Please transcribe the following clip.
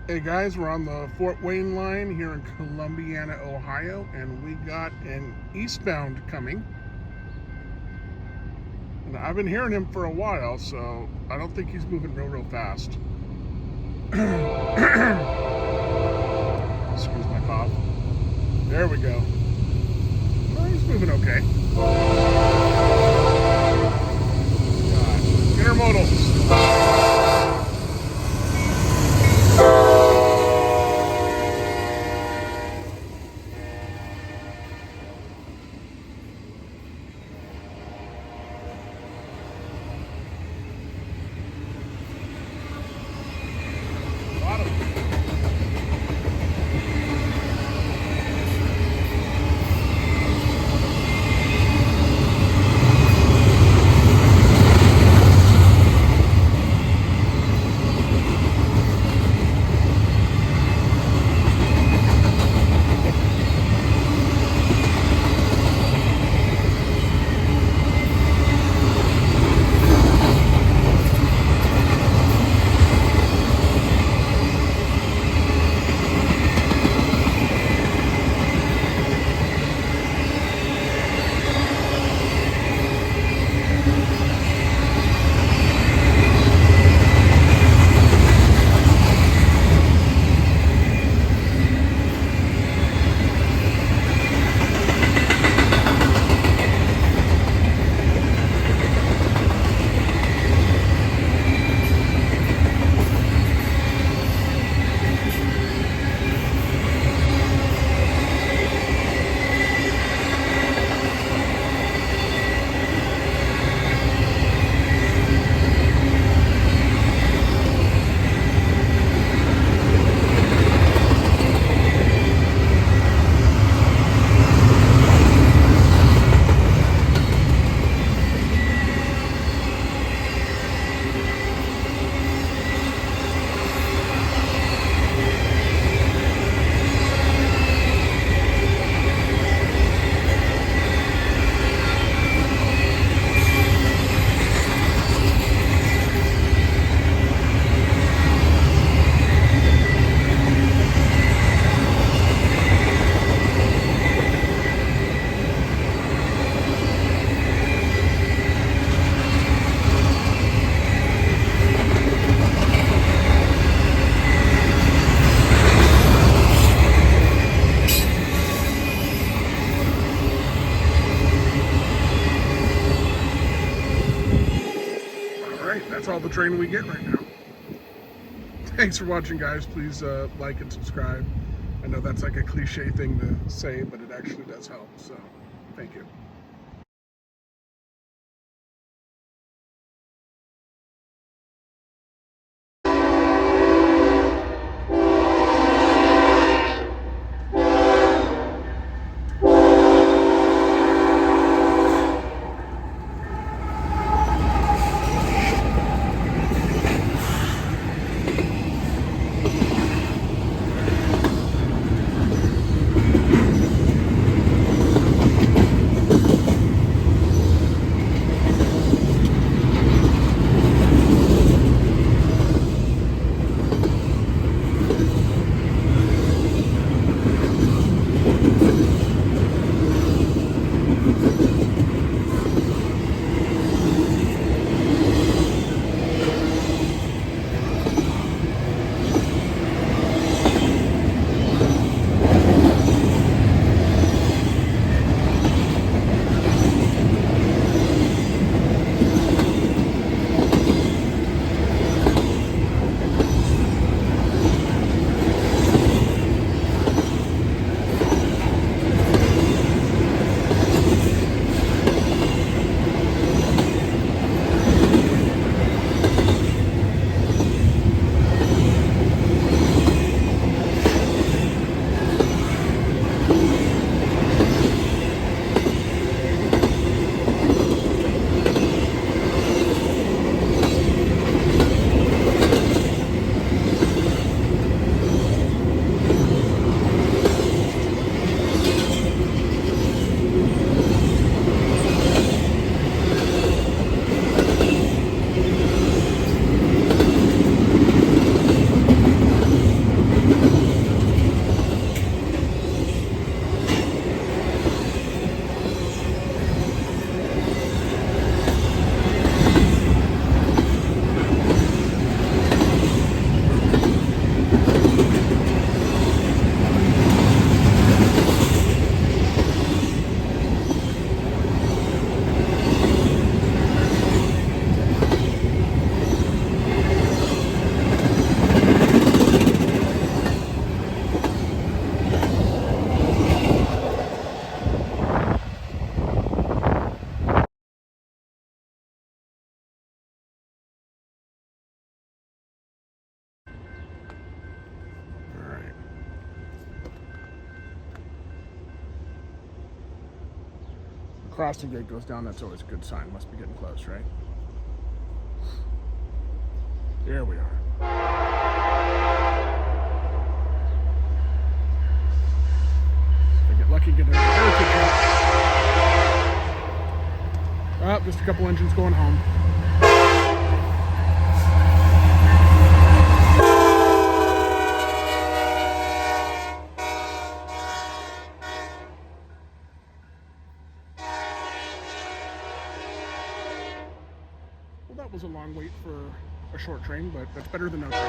Hey guys, we're on the Fort Wayne line here in Columbiana, Ohio, and we got an eastbound coming. And I've been hearing him for a while, so I don't think he's moving real fast. Excuse my cough. There we go. Well, he's moving okay. God. Intermodals. A lot of them. All right, that's all the train we get right now. Thanks for watching, guys. Please like and subscribe. I know that's like a cliche thing to say, but it actually does help. So, thank you. crossing gate goes down, that's always a good sign. Must be getting close, right? There we are. If I get lucky, get another heritage truck. Oh, just a couple engines going home. Well, that was a long wait for a short train, but that's better than no train.